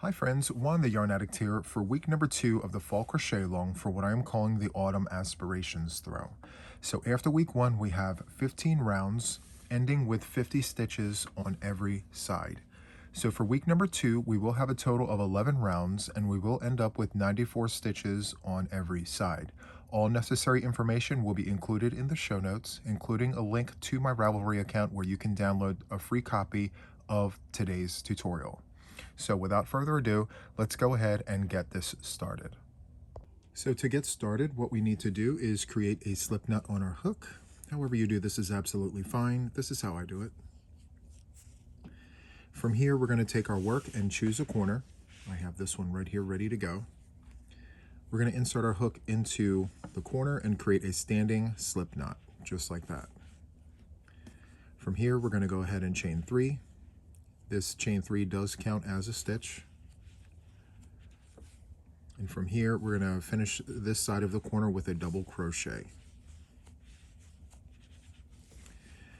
Hi friends, Juan the Yarn Addict here for week number 2 of the Fall Crochet Along for what I am calling the Autumn Aspirations throw. So after week 1 we have 15 rounds ending with 50 stitches on every side. So for week number 2 we will have a total of 11 rounds and we will end up with 94 stitches on every side. All necessary information will be included in the show notes, including a link to my Ravelry account where you can download a free copy of today's tutorial. So without further ado, let's go ahead and get this started. So to get started, what we need to do is create a slip knot on our hook. However you do this is absolutely fine. This is how I do it. From here, we're going to take our work and choose a corner. I have this one right here ready to go. We're going to insert our hook into the corner and create a standing slip knot, just like that. From here, we're going to go ahead and chain 3. This chain 3 does count as a stitch. And from here, we're going to finish this side of the corner with a double crochet.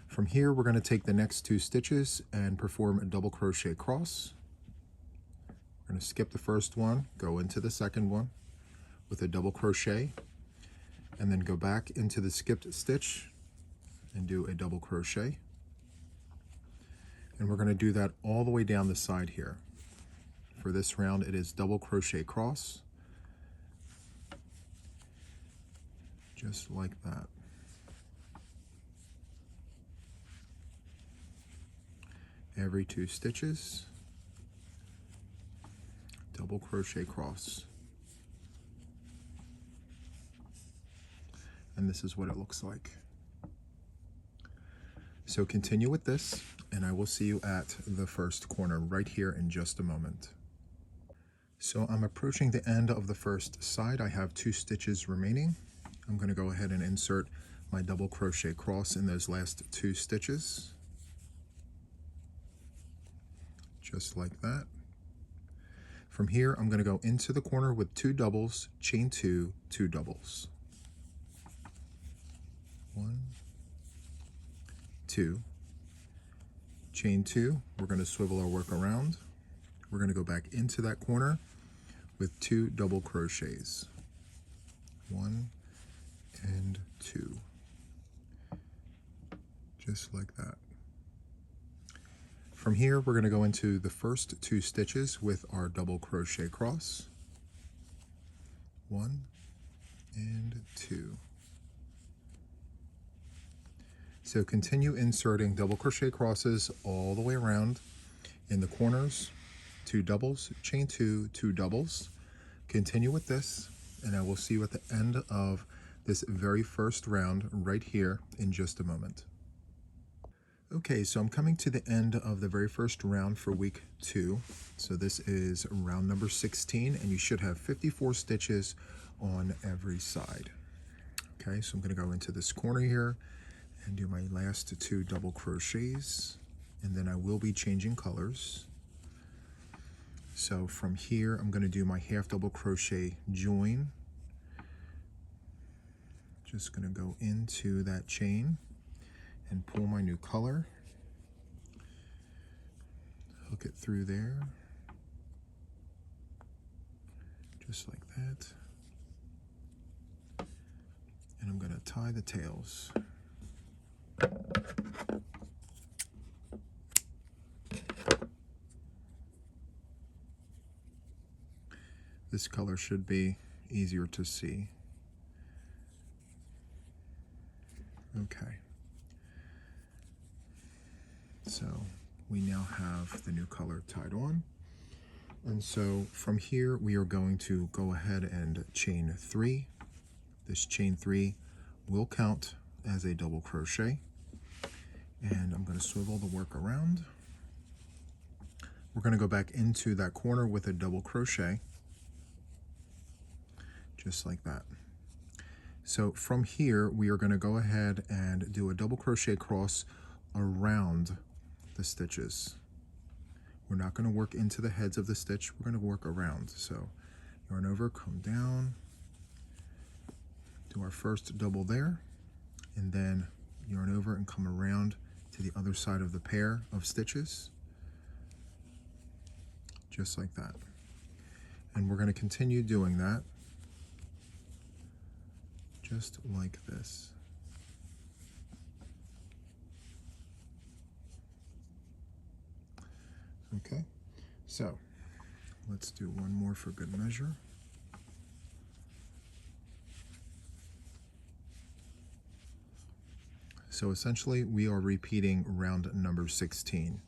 From here, we're going to take the next 2 stitches and perform a double crochet cross. We're going to skip the first one, go into the second one with a double crochet, and then go back into the skipped stitch and do a double crochet. And we're going to do that all the way down the side here. For this round, it is double crochet cross, just like that. Every 2 stitches, double crochet cross. And this is what it looks like. So continue with this, and I will see you at the first corner right here in just a moment. So I'm approaching the end of the first side. I have 2 stitches remaining. I'm going to go ahead and insert my double crochet cross in those last 2 stitches. Just like that. From here, I'm going to go into the corner with 2 doubles, chain 2, 2 doubles. 1, 2, chain 2. We're going to swivel our work around. We're going to go back into that corner with 2 double crochets. 1 and 2. Just like that. From here, we're going to go into the first 2 stitches with our double crochet cross. 1 and 2. So continue inserting double crochet crosses all the way around in the corners, 2 doubles, chain 2, 2 doubles. Continue with this, and I will see you at the end of this very first round right here in just a moment. Okay, so I'm coming to the end of the very first round for week 2. So this is round number 16, and you should have 54 stitches on every side. Okay, so I'm going to go into this corner here and do my last 2 double crochets, and then I will be changing colors. So from here, I'm going to do my half double crochet join. Just going to go into that chain and pull my new color, hook it through there, just like that, and I'm going to tie the tails. This color should be easier to see. Okay. So we now have the new color tied on. And so from here, we are going to go ahead and chain 3. This chain 3 will count as a double crochet. And I'm going to swivel the work around. We're going to go back into that corner with a double crochet, just like that. So from here, we are going to go ahead and do a double crochet cross around the stitches. We're not going to work into the heads of the stitch, we're going to work around. So yarn over, come down, do our first double there, and then yarn over and come around to the other side of the pair of stitches, just like that. And we're going to continue doing that just like this. Okay, so let's do one more for good measure. So essentially we are repeating round number 16.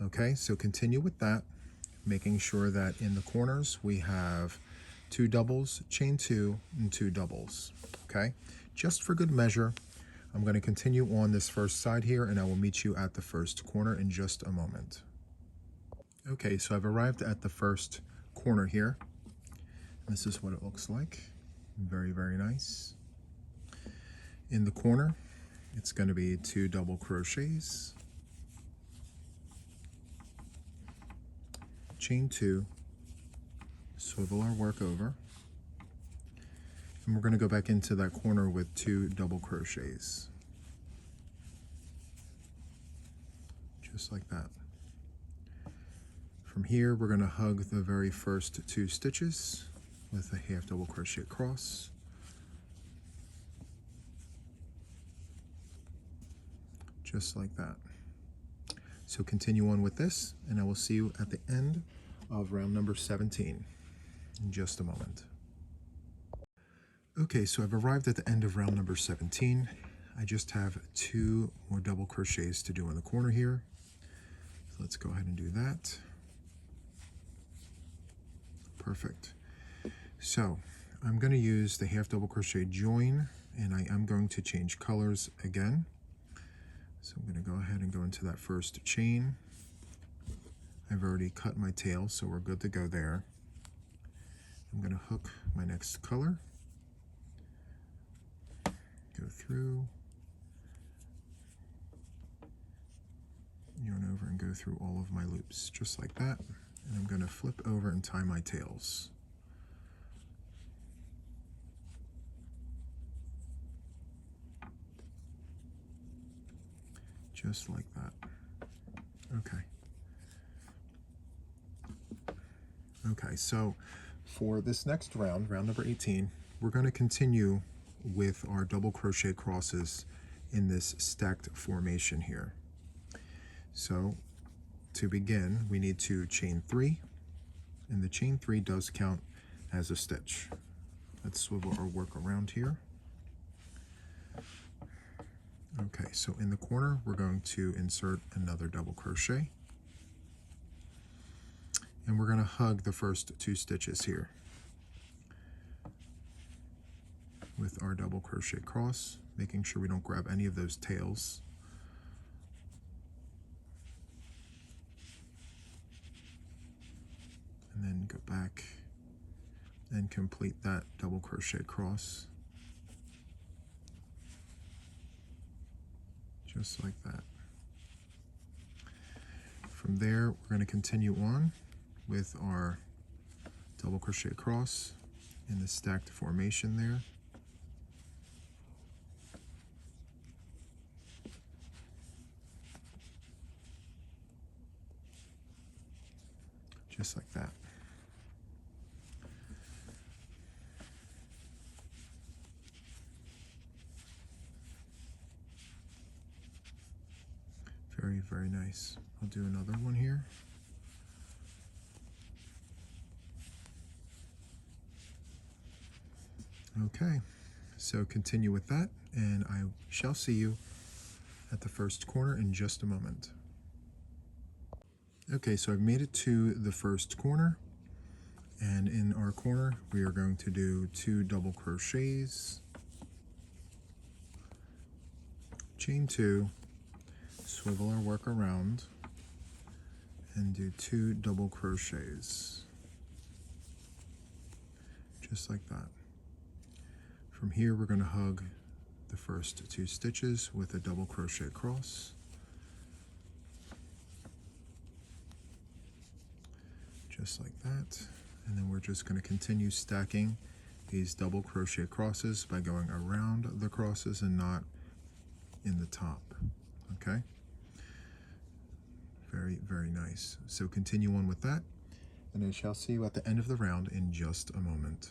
Okay, so continue with that, making sure that in the corners we have 2 doubles, chain 2, and 2 doubles. Okay, just for good measure, I'm going to continue on this first side here, and I will meet you at the first corner in just a moment. Okay, so I've arrived at the first corner here. This is what it looks like. Very, very nice. In the corner, it's going to be 2 double crochets, chain 2, swivel our work over, and we're going to go back into that corner with 2 double crochets, just like that. From here, we're going to hug the very first 2 stitches with a half double crochet across, just like that. So continue on with this, and I will see you at the end of round number 17 in just a moment. Okay, so I've arrived at the end of round number 17. I just have 2 more double crochets to do in the corner here. So let's go ahead and do that. Perfect. So I'm going to use the half double crochet join, and I am going to change colors again. So I'm going to go ahead and go into that first chain. I've already cut my tail, so we're good to go there. I'm going to hook my next color, go through, yarn over and go through all of my loops, just like that. And I'm going to flip over and tie my tails. Just like that. Okay. Okay, so for this next round, round number 18, we're going to continue with our double crochet crosses in this stacked formation here. So to begin, we need to chain 3, and the chain 3 does count as a stitch. Let's swivel our work around here. Okay, so in the corner, we're going to insert another double crochet, and we're going to hug the first 2 stitches here with our double crochet cross, making sure we don't grab any of those tails. And then go back and complete that double crochet cross, just like that. From there, we're going to continue on with our double crochet cross in the stacked formation there. Just like that. Very, very nice. I'll do another one here. Okay, so continue with that, and I shall see you at the first corner in just a moment. Okay, so I've made it to the first corner, and in our corner we are going to do 2 double crochets, chain 2, swivel our work around, and do 2 double crochets, just like that. From here, we're going to hug the first 2 stitches with a double crochet across, just like that. And then we're just going to continue stacking these double crochet crosses by going around the crosses and not in the top. Okay, very, very nice. So continue on with that, and I shall see you at the end of the round in just a moment.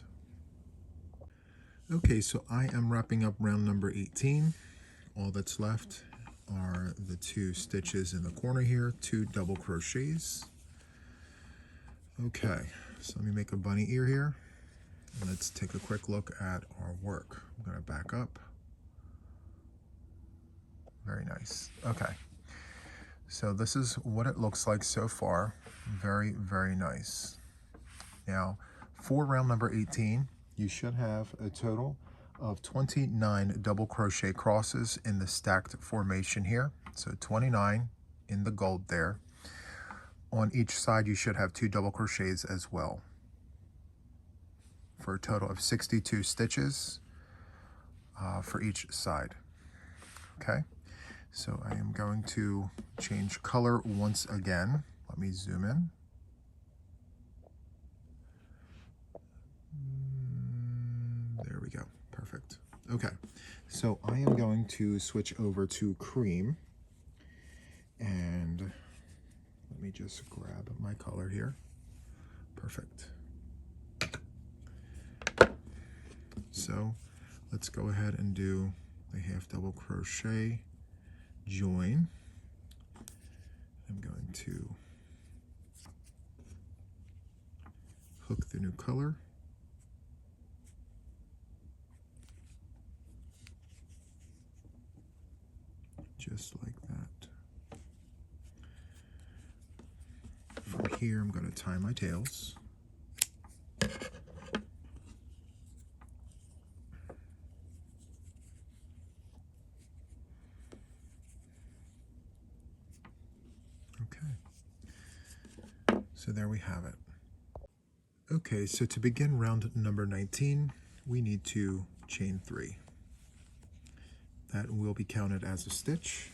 Okay, so I am wrapping up round number 18. All that's left are the 2 stitches in the corner here, 2 double crochets. Okay, so let me make a bunny ear here, and let's take a quick look at our work. I'm going to back up. Very nice. Okay, so this is what it looks like so far. Very, very nice. Now, for round number 18, you should have a total of 29 double crochet crosses in the stacked formation here. So 29 in the gold there. On each side, you should have 2 double crochets as well, for a total of 62 stitches for each side. Okay, so I am going to change color once again. Let me zoom in. There we go. Perfect. Okay, so I am going to switch over to cream, and let me just grab my color here. Perfect. So let's go ahead and do a half double crochet, join. I'm going to hook the new color. Just like that. From here, I'm going to tie my tails. Okay. So there we have it. Okay, so to begin round number 19, we need to chain 3. That will be counted as a stitch.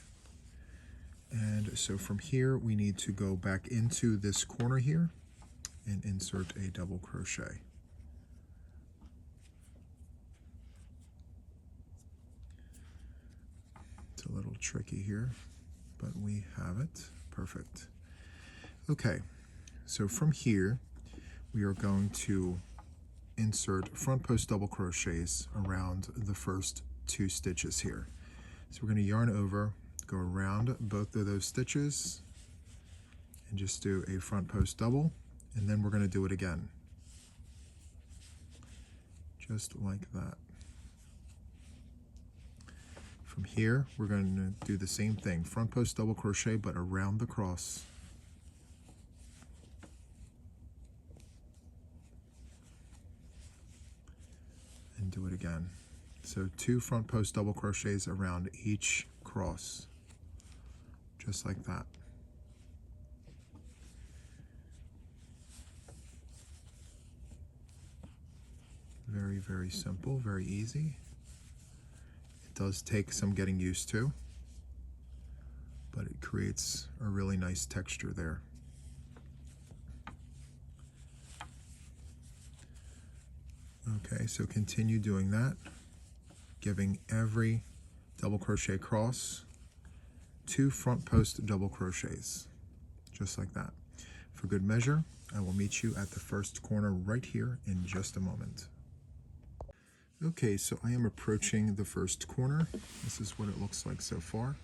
And so from here, we need to go back into this corner here and insert a double crochet. It's a little tricky here, but we have it. Perfect. Okay, so from here, we are going to insert front post double crochets around the first 2 stitches here. So we're going to yarn over, go around both of those stitches, and just do a front post double, and then we're going to do it again. Just like that. From here, we're going to do the same thing, front post double crochet, but around the cross. And do it again. So 2 front post double crochets around each cross, just like that. Very, very simple, very easy. It does take some getting used to, but it creates a really nice texture there. Okay, so continue doing that, giving every double crochet cross 2 front post double crochets, just like that. For good measure, I will meet you at the first corner right here in just a moment. Okay, so I am approaching the first corner. This is what it looks like so far.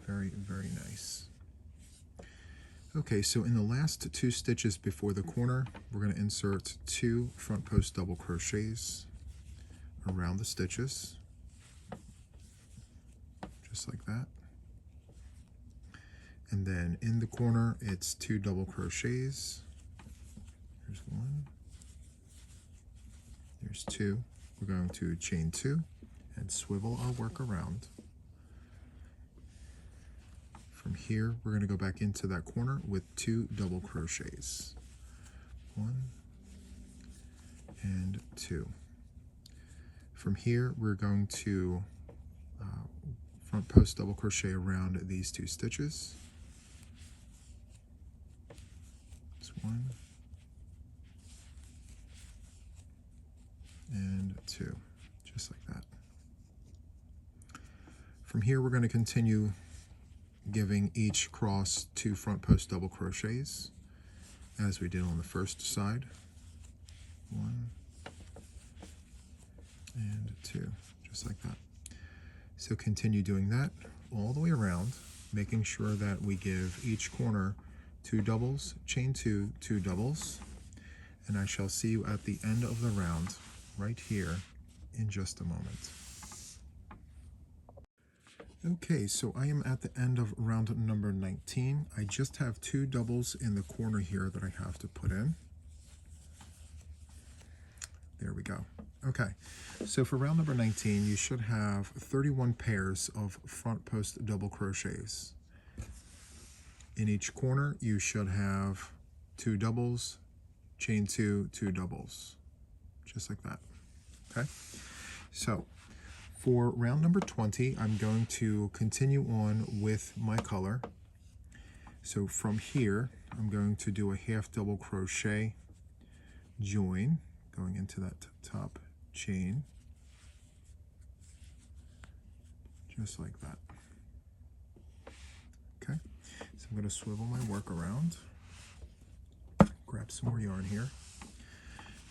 Very, very nice. Okay, so in the last 2 stitches before the corner, we're going to insert 2 front post double crochets around the stitches, just like that. And then in the corner, it's 2 double crochets. There's 1. There's 2. We're going to chain 2 and swivel our work around. From here, we're going to go back into that corner with 2 double crochets. 1 and 2. From here, we're going to front post double crochet around these 2 stitches. That's 1 and 2, just like that. From here, we're going to continue giving each cross 2 front post double crochets as we did on the first side. 1 and 2, just like that. So continue doing that all the way around, making sure that we give each corner 2 doubles, chain 2, 2 doubles, and I shall see you at the end of the round right here in just a moment. Okay, so I am at the end of round number 19. I just have 2 doubles in the corner here that I have to put in. There we go. Okay, so for round number 19, you should have 31 pairs of front post double crochets. In each corner, you should have 2 doubles, chain 2, 2 doubles, just like that. Okay, so for round number 20, I'm going to continue on with my color. So from here, I'm going to do a half double crochet join, going into that top chain, just like that. Okay, so I'm going to swivel my work around, grab some more yarn here.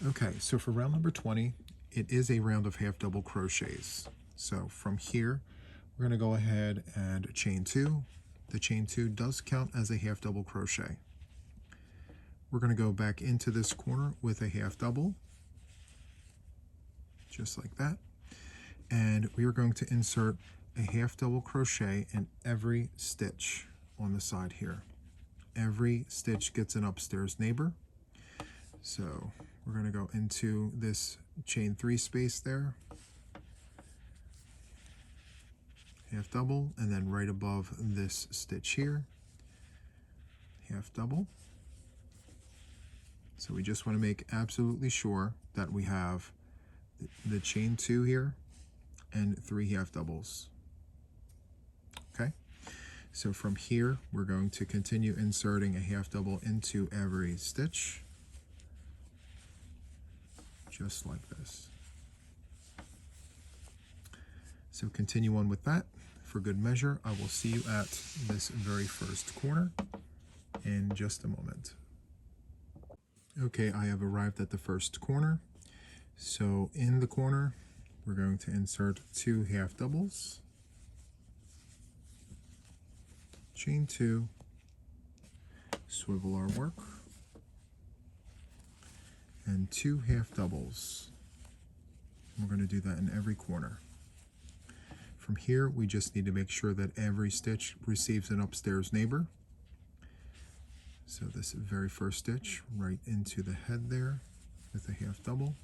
Okay, so for round number 20, it is a round of half double crochets. So from here, we're going to go ahead and chain 2. The chain 2 does count as a half double crochet. We're going to go back into this corner with a half double, just like that, and we are going to insert a half double crochet in every stitch on the side here. Every stitch gets an upstairs neighbor, so we're going to go into this chain 3 space there, half double, and then right above this stitch here, half double. So we just want to make absolutely sure that we have the chain 2 here and 3 half doubles. Okay, so from here we're going to continue inserting a half double into every stitch, just like this. So continue on with that. For good measure, I will see you at this very first corner in just a moment. Okay, I have arrived at the first corner. So in the corner, we're going to insert 2 half doubles, chain 2, swivel our work, and 2 half doubles. We're going to do that in every corner. From here, we just need to make sure that every stitch receives an upstairs neighbor. So this very first stitch right into the head there with a half double,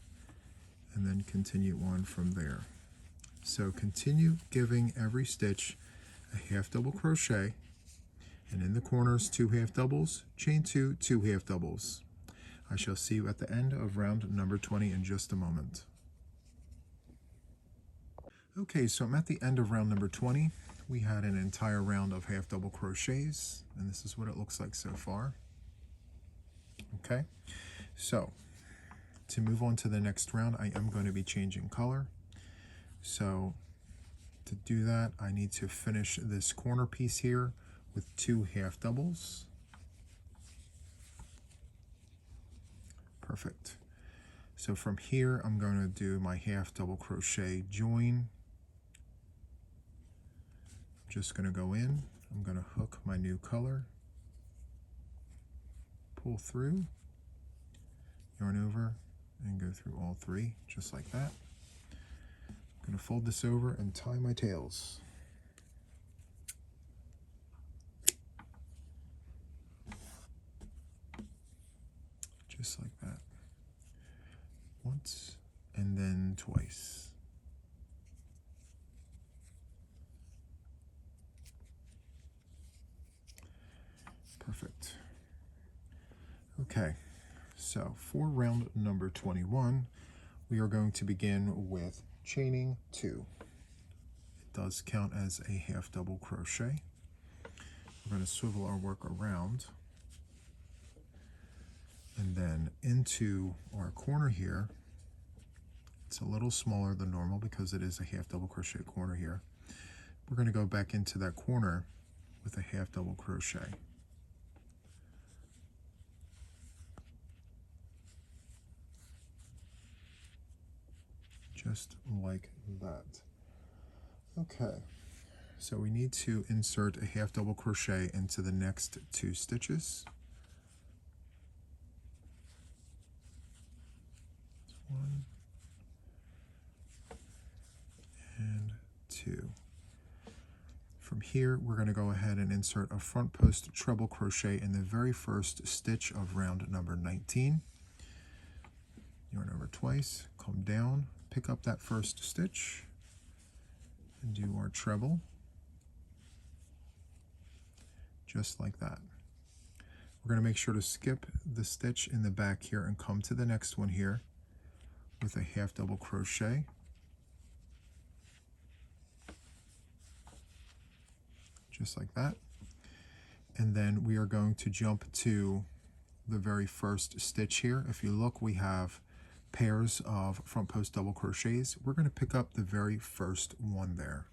and then continue on from there. So continue giving every stitch a half double crochet, and in the corners 2 half doubles, chain 2, 2 half doubles. I shall see you at the end of round number 20 in just a moment. Okay, so I'm at the end of round number 20. We had an entire round of half double crochets, and this is what it looks like so far. Okay, so to move on to the next round, I am going to be changing color. So to do that, I need to finish this corner piece here with 2 half doubles. Perfect. So from here, I'm going to do my half double crochet join. I'm just going to go in. I'm going to hook my new color, pull through, yarn over, and go through all 3, just like that. I'm going to fold this over and tie my tails. Just like that. Once, and then twice. Perfect. Okay, so for round number 21, we are going to begin with chaining 2. It does count as a half double crochet. We're going to swivel our work around, and then into our corner here. It's a little smaller than normal because it is a half double crochet corner here. We're going to go back into that corner with a half double crochet. just like that. Okay, so we need to insert a half double crochet into the next 2 stitches. 1 and 2. From here, we're going to go ahead and insert a front post treble crochet in the very first stitch of round number 19. Yarn over twice, come down, pick up that first stitch, and do our treble, just like that. We're going to make sure to skip the stitch in the back here and come to the next one here with a half double crochet. Just like that. And then we are going to jump to the very first stitch here. If you look, we have pairs of front post double crochets. We're going to pick up the very first one there.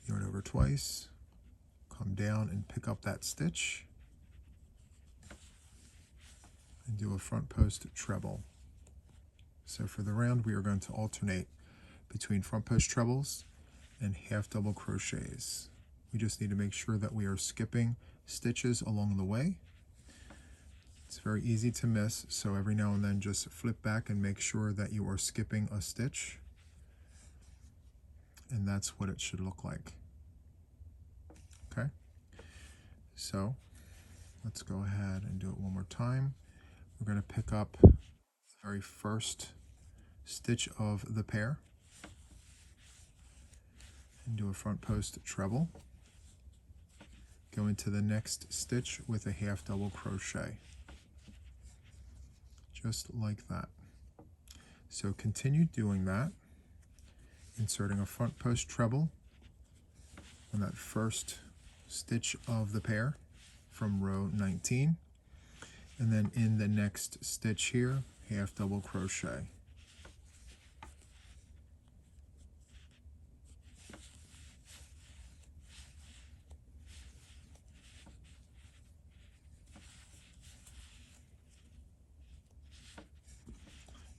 Yarn over twice, come down and pick up that stitch, and do a front post treble. So for the round, we are going to alternate between front post trebles and half double crochets. We just need to make sure that we are skipping stitches along the way. It's very easy to miss, so every now and then just flip back and make sure that you are skipping a stitch. And that's what it should look like. Okay, so let's go ahead and do it one more time. We're going to pick up the very first stitch of the pair and do a front post treble. Go into the next stitch with a half double crochet, just like that. So continue doing that, inserting a front post treble on that first stitch of the pair from row 19, and then in the next stitch here, half double crochet.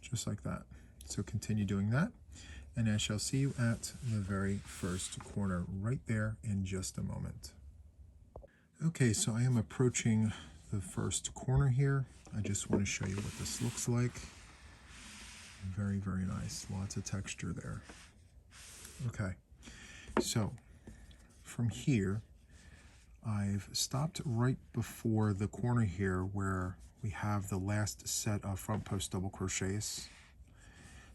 Just like that. So continue doing that, and I shall see you at the very first corner right there in just a moment. Okay, so I am approaching the first corner here. I just want to show you what this looks like. Very, very nice. Lots of texture there. Okay, so from here, I've stopped right before the corner here where we have the last set of front post double crochets.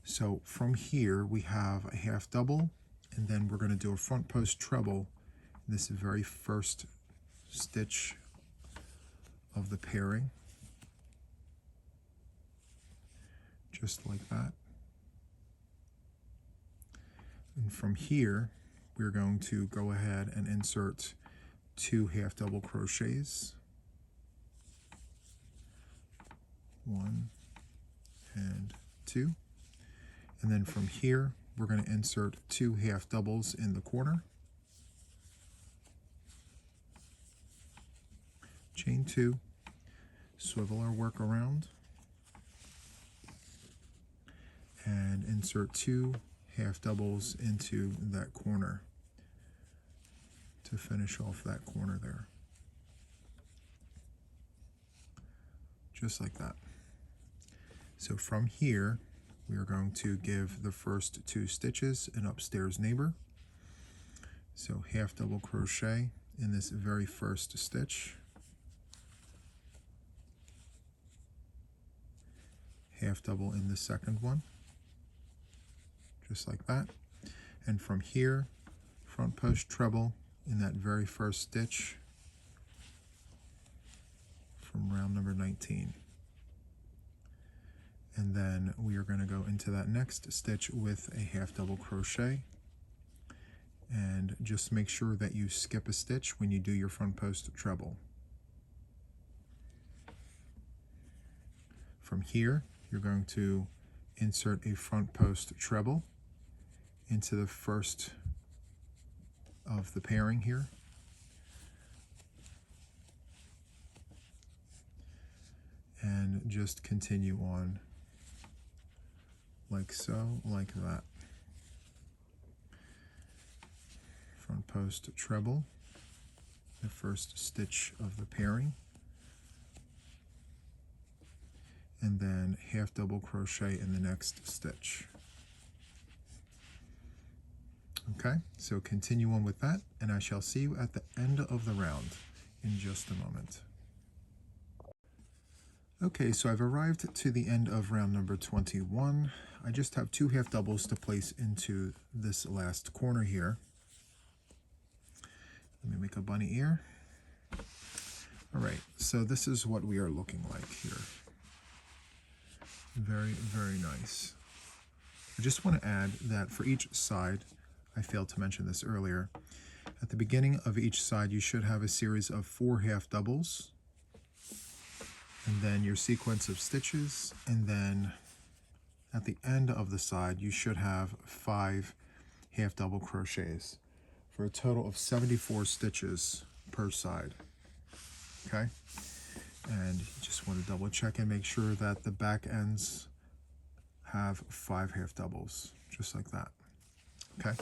So from here we have a half double, and then we're going to do a front post treble in this very first stitch of the pairing, just like that. And from here we're going to go ahead and insert 2 half double crochets, 1 and 2, and then from here we're going to insert 2 half doubles in the corner, chain 2, swivel our work around, and insert 2 half doubles into that corner to finish off that corner there, just like that. So from here we are going to give the first 2 stitches an upstairs neighbor. So half double crochet in this very first stitch, half double in the second one, just like that. And from here, front post treble in that very first stitch from round number 19. And then we are going to go into that next stitch with a half double crochet, and just make sure that you skip a stitch when you do your front post treble. From here you're going to insert a front post treble into the first of the pairing here, and just continue on like so, like that. Front post treble, the first stitch of the pairing, and then half double crochet in the next stitch. Okay, so continue on with that, and I shall see you at the end of the round in just a moment. Okay, so I've arrived to the end of round number 21. I just have 2 half doubles to place into this last corner here. Let me make a bunny ear. All right, so this is what we are looking like here. Very, very nice. I just want to add that for each side, I failed to mention this earlier, at the beginning of each side you should have a series of 4 half doubles, and then your sequence of stitches, and then at the end of the side you should have 5 half double crochets for a total of 74 stitches per side. Okay, and you just want to double check and make sure that the back ends have 5 half doubles, just like that. Okay,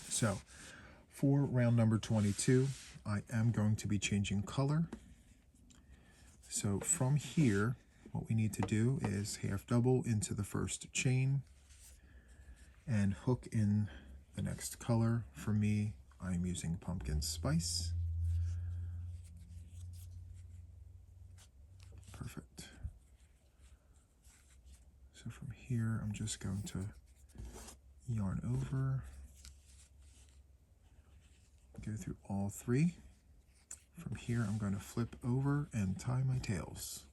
so for round number 22 I am going to be changing color. So from here, what we need to do is half double into the first chain and hook in the next color. For me, I'm using pumpkin spice. Perfect. So from here, I'm just going to yarn over, go through all 3. From here, I'm going to flip over and tie my tails.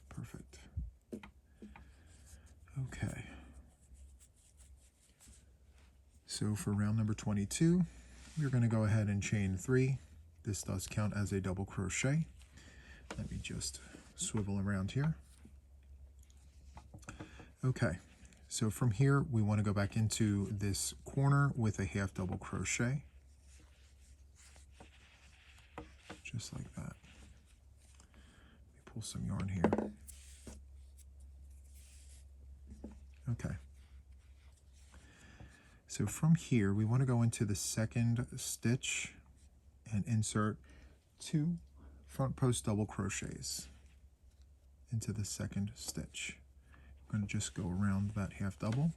Perfect. Okay. So for round number 22, we're going to go ahead and chain 3. This does count as a double crochet. Let me just swivel around here. Okay, so from here we want to go back into this corner with a half double crochet, just like that. Let me pull some yarn here. Okay. So from here, we want to go into the second stitch and insert 2 front post double crochets into the second stitch. I'm going to just go around that half double.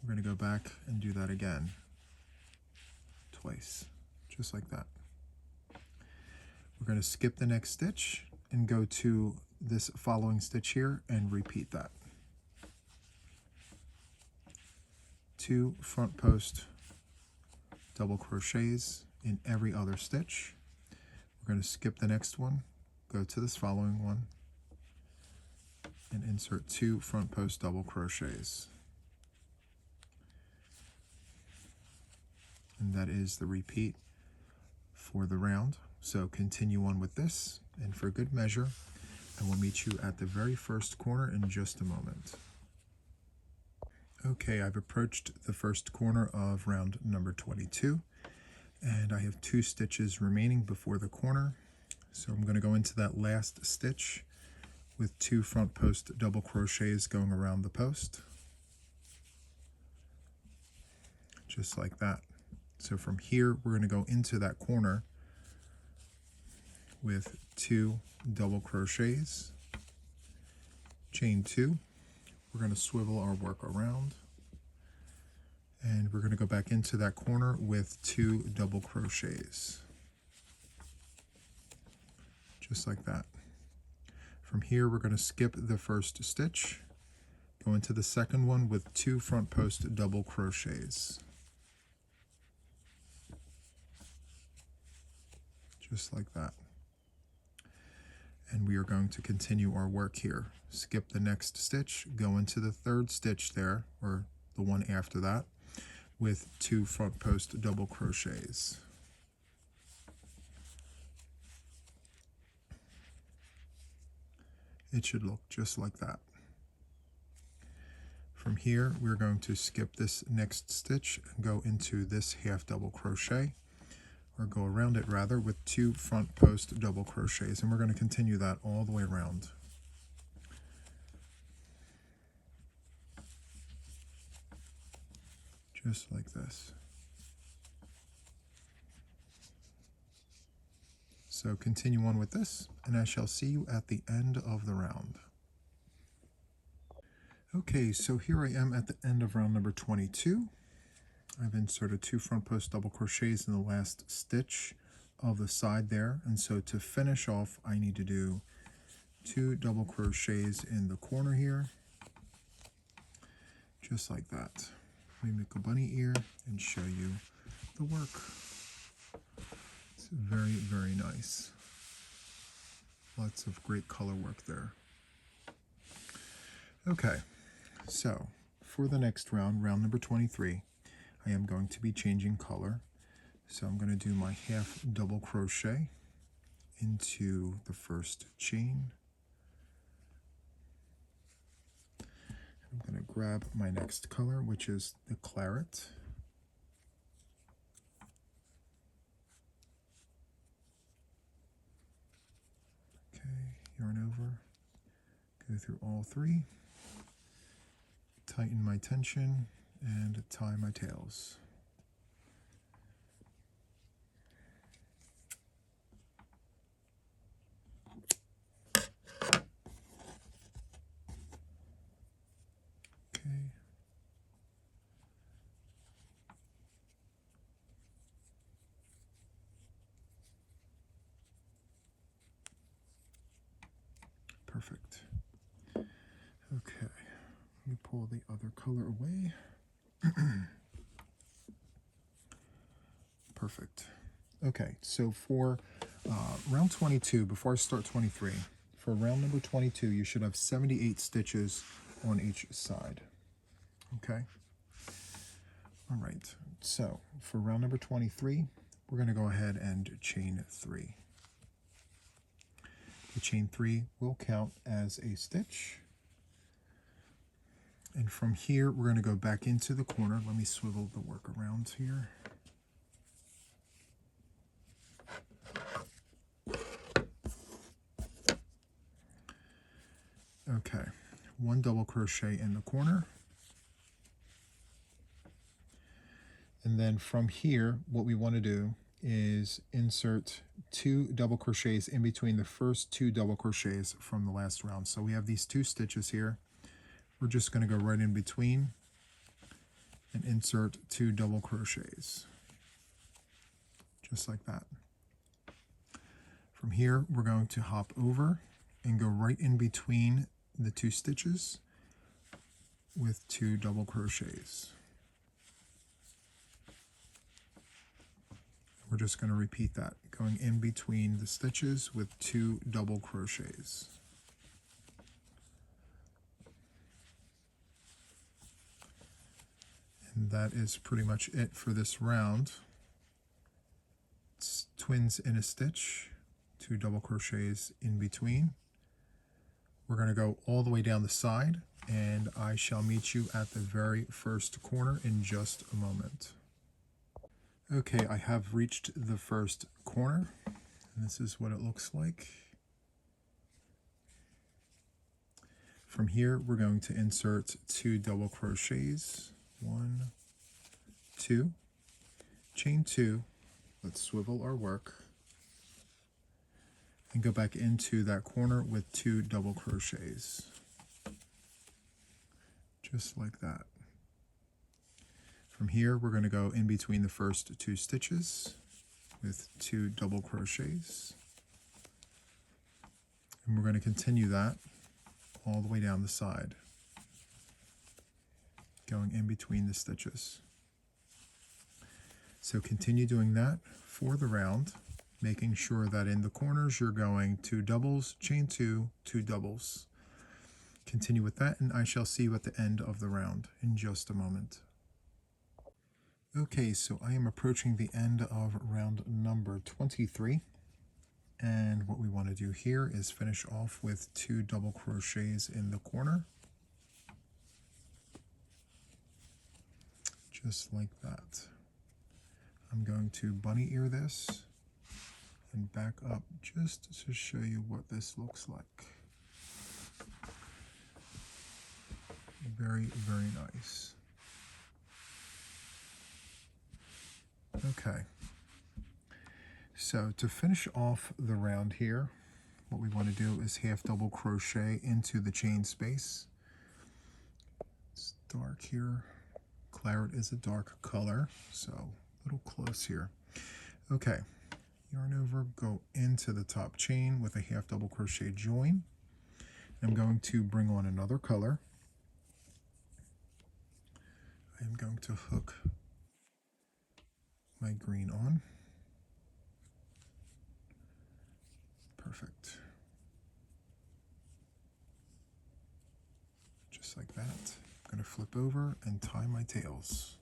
We're going to go back and do that again, twice, just like that. We're going to skip the next stitch and go to this following stitch here and repeat that. 2 front post double crochets in every other stitch. We're going to skip the next one, go to this following one, and insert 2 front post double crochets. And that is the repeat for the round. So continue on with this, and for good measure, I will meet you at the very first corner in just a moment. Okay, I've approached the first corner of round number 22, and I have 2 stitches remaining before the corner. So I'm going to go into that last stitch with 2 front post double crochets going around the post, just like that. So from here, we're going to go into that corner with 2 double crochets, chain 2. We're going to swivel our work around, and we're going to go back into that corner with 2 double crochets, just like that. From here, we're going to skip the first stitch, go into the second one with 2 front post double crochets, just like that. And we are going to continue our work here. Skip the next stitch, go into the third stitch there, or the one after that, with 2 front post double crochets. It should look just like that. from here, we're going to skip this next stitch and go into this half double crochet, or go around it rather, with 2 front post double crochets, and we're going to continue that all the way around. Just like this. So continue on with this, and I shall see you at the end of the round. Okay, so here I am at the end of round number 22. I've inserted 2 front post double crochets in the last stitch of the side there, and so to finish off I need to do 2 double crochets in the corner here, just like that. Let me make a bunny ear and show you the work. It's very, very nice. Lots of great color work there. Okay, so for the next round, round number 23, I am going to be changing color. So I'm going to do my half double crochet into the first chain. I'm going to grab my next color, which is the claret. Okay, yarn over, go through all 3, tighten my tension, and tie my tails. Okay. Perfect. Okay, let me pull the other color away. Perfect. Okay, so for round 22, before I start 23, for round number 22, you should have 78 stitches on each side. Okay? All right, so for round number 23, we're going to go ahead and chain 3. The chain 3 will count as a stitch. And from here, we're going to go back into the corner. Let me swivel the work around here. Okay, 1 double crochet in the corner. And then from here, what we want to do is insert 2 double crochets in between the first 2 double crochets from the last round. So we have these 2 stitches here. We're just going to go right in between and insert 2 double crochets, just like that. From here, we're going to hop over and go right in between the 2 stitches with 2 double crochets. We're just going to repeat that, going in between the stitches with 2 double crochets. And that is pretty much it for this round. It's twins in a stitch, 2 double crochets in between. We're going to go all the way down the side, and I shall meet you at the very first corner in just a moment. Okay, I have reached the first corner, and this is what it looks like. From here, we're going to insert 2 double crochets. 1, 2, chain 2. Let's swivel our work and go back into that corner with 2 double crochets, just like that. From here, we're going to go in between the first 2 stitches with 2 double crochets, and we're going to continue that all the way down the side, going in between the stitches. So continue doing that for the round, making sure that in the corners you're going 2 doubles, chain 2, 2 doubles. Continue with that, and I shall see you at the end of the round in just a moment. Okay, so I am approaching the end of round number 23, and what we want to do here is finish off with 2 double crochets in the corner. just like that. I'm going to bunny ear this and back up just to show you what this looks like. Very, very nice. Okay. So to finish off the round here, what we want to do is half double crochet into the chain space. It's dark here. Claret is a dark color, so a little close here. Okay, yarn over, go into the top chain with a half double crochet join. I'm going to bring on another color. I'm going to hook my green on. Perfect. Just like that. I'm going to flip over and tie my tails.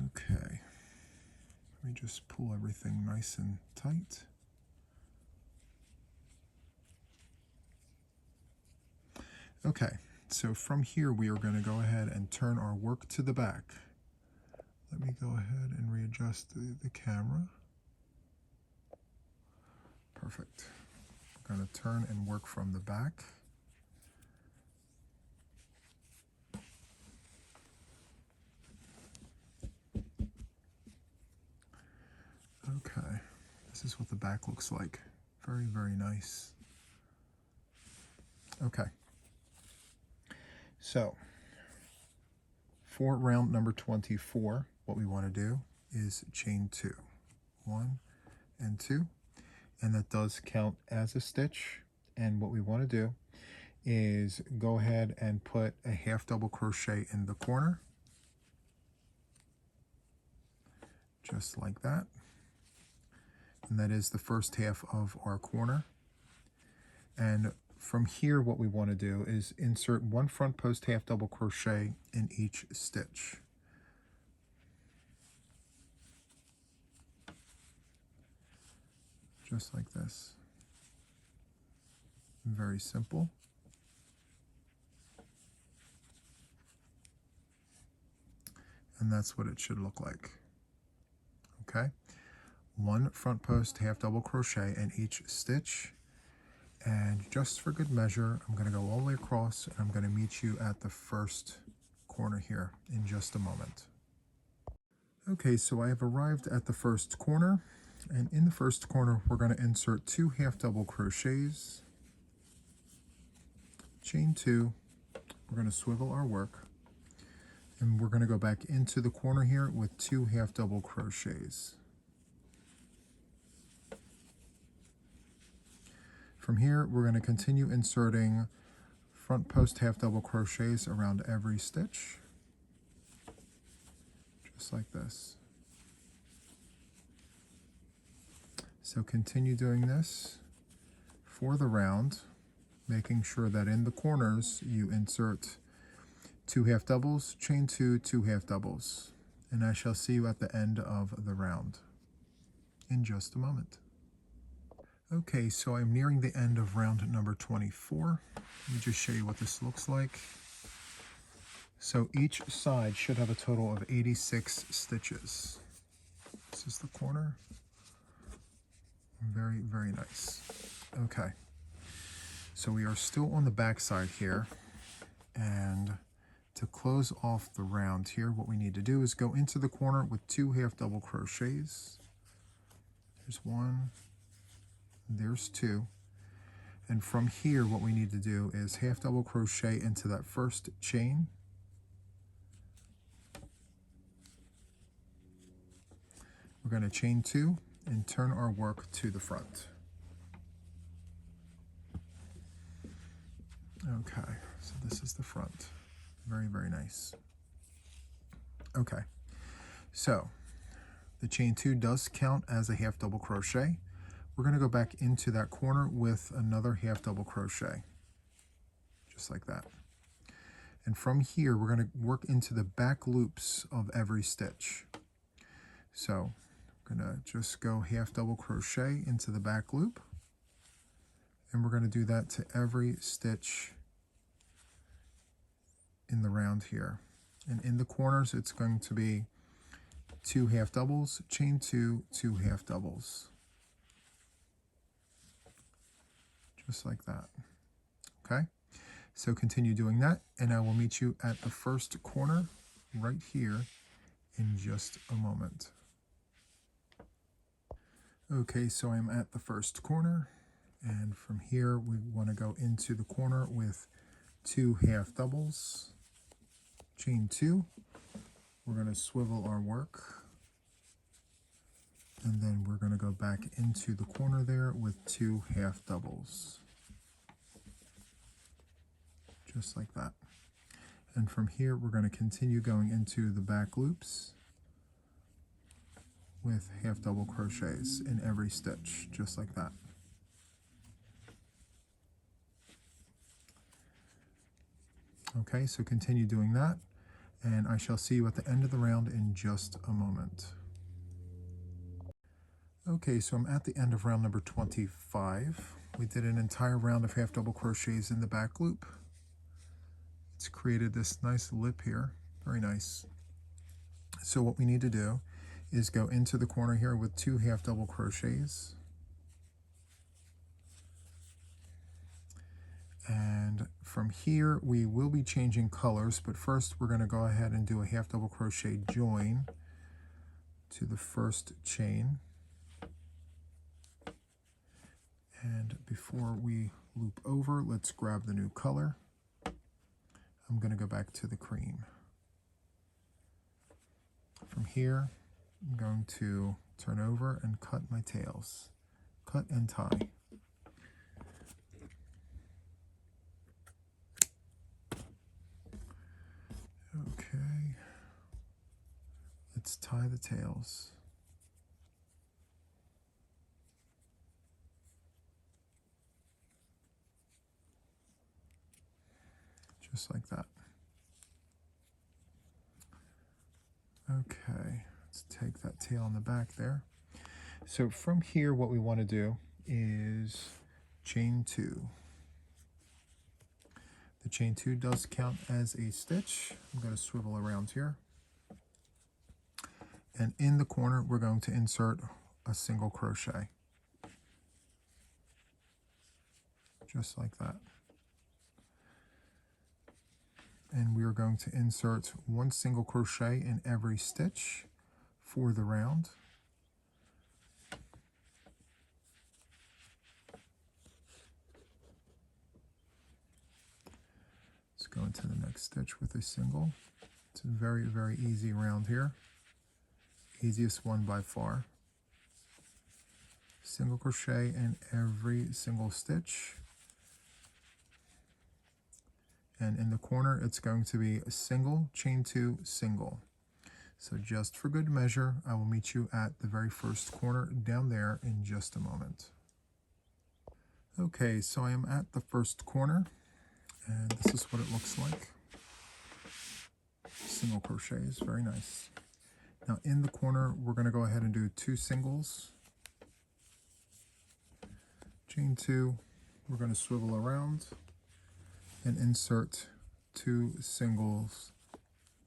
Okay. Let me just pull everything nice and tight. Okay, so from here we are going to go ahead and turn our work to the back. Let me go ahead and readjust the camera. Perfect. I'm going to turn and work from the back. Okay, this is what the back looks like. Very, very nice. Okay. So, for round number 24, what we want to do is chain 2. 1 and 2. And that does count as a stitch. And what we want to do is go ahead and put a half double crochet in the corner. Just like that. And that is the first half of our corner. And from here, what we want to do is insert one front post half double crochet in each stitch. Just like this. Very simple. And that's what it should look like. Okay. One front post half double crochet in each stitch. And just for good measure, I'm going to go all the way across, and I'm going to meet you at the first corner here in just a moment. Okay, so I have arrived at the first corner, and in the first corner, we're going to insert 2 half double crochets, chain 2, we're going to swivel our work, and we're going to go back into the corner here with 2 half double crochets. From here, we're going to continue inserting front post half double crochets around every stitch, just like this. So continue doing this for the round, making sure that in the corners you insert 2 half doubles, chain 2, 2 half doubles. And I shall see you at the end of the round in just a moment. Okay, so I'm nearing the end of round number 24. Let me just show you what this looks like. So each side should have a total of 86 stitches. This is the corner. Very, very nice. Okay, so we are still on the back side here. And to close off the round here, what we need to do is go into the corner with 2 half double crochets. There's 1. There's 2, and from here what we need to do is half double crochet into that first chain, we're going to chain 2 and turn our work to the front. Okay, so this is the front. Very, very nice. Okay, so the chain 2 does count as a half double crochet. We're going to go back into that corner with another half double crochet, just like that. And from here, we're going to work into the back loops of every stitch. So I'm going to just go half double crochet into the back loop. And we're going to do that to every stitch in the round here. And in the corners, it's going to be 2 half doubles, chain 2, 2 half doubles. Just like that. Okay, so continue doing that, and I will meet you at the first corner right here in just a moment. Okay, so I'm at the first corner, and from here we want to go into the corner with 2 half doubles, chain 2. We're going to swivel our work, and then we're going to go back into the corner there with 2 half doubles. Just like that. And from here, we're going to continue going into the back loops with half double crochets in every stitch, just like that. Okay, so continue doing that, and I shall see you at the end of the round in just a moment. Okay, so I'm at the end of round number 25. We did an entire round of half double crochets in the back loop. It's created this nice lip here, very nice. So what we need to do is go into the corner here with 2 half double crochets. And from here, we will be changing colors, but first we're going to go ahead and do a half double crochet join to the first chain. And before we loop over, let's grab the new color. I'm going to go back to the cream. From here, I'm going to turn over and cut my tails. Cut and tie. Okay, let's tie the tails. Just like that. Okay, let's take that tail on the back there. So from here, what we want to do is chain 2. The chain 2 does count as a stitch. I'm going to swivel around here. And in the corner, we're going to insert a single crochet. Just like that. And we are going to insert 1 single crochet in every stitch for the round. Let's go into the next stitch with a single. It's a very, very easy round here. Easiest one by far. Single crochet in every single stitch. And in the corner, it's going to be a single, chain 2, single. So just for good measure, I will meet you at the very first corner down there in just a moment. Okay, so I am at the first corner, and this is what it looks like. Single crochets, very nice. Now in the corner, we're going to go ahead and do 2 singles. Chain 2, we're going to swivel around and insert 2 singles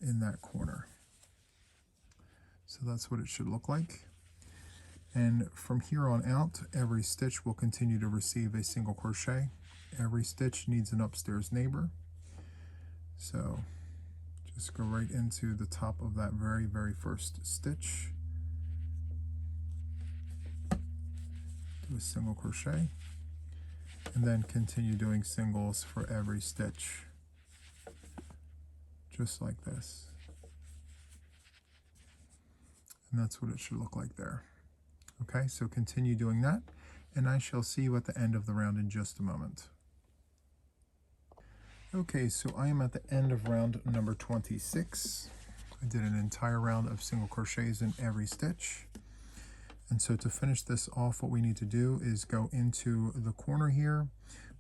in that corner. So that's what it should look like. And from here on out, every stitch will continue to receive a single crochet. Every stitch needs an upstairs neighbor. So just go right into the top of that very, very first stitch. Do a single crochet. And then continue doing singles for every stitch, just like this. And that's what it should look like there. Okay, so continue doing that, and I shall see you at the end of the round in just a moment. Okay, so I am at the end of round number 26. I did an entire round of single crochets in every stitch. And so to finish this off, what we need to do is go into the corner here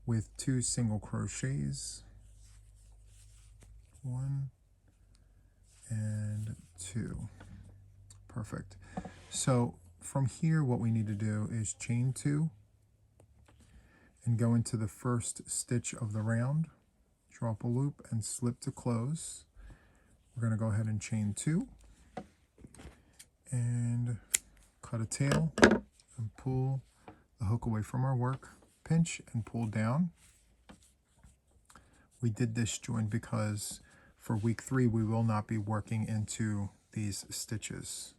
with 2 single crochets. 1 and 2. Perfect. So from here, what we need to do is chain 2 and go into the first stitch of the round, drop a loop and slip to close. We're going to go ahead and chain 2 and cut a tail and pull the hook away from our work, pinch and pull down. We did this join because for week 3 we will not be working into these stitches.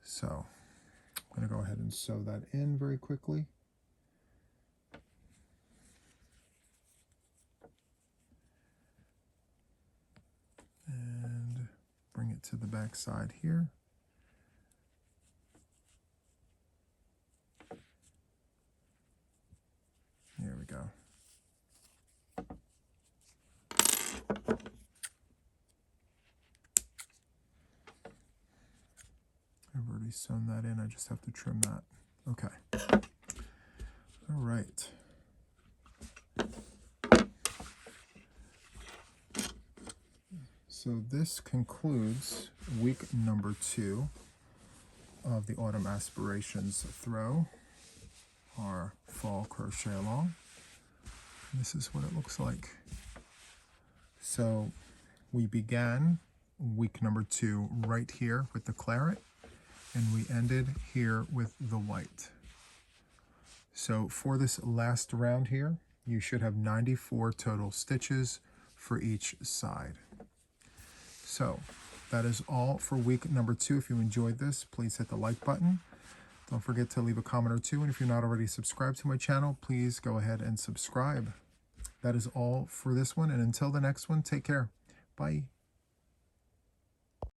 So I'm going to go ahead and sew that in very quickly. And bring it to the back side here. There we go. I've already sewn that in, I just have to trim that. Okay. All right. So this concludes week number 2 of the Autumn Aspirations throw, our fall crochet along. And this is what it looks like. So we began week number 2 right here with the claret, and we ended here with the white. So for this last round here, you should have 94 total stitches for each side. So that is all for week number 2. If you enjoyed this, please hit the like button. Don't forget to leave a comment or two, and if you're not already subscribed to my channel, please go ahead and subscribe. That is all for this one, and until the next one, take care. Bye.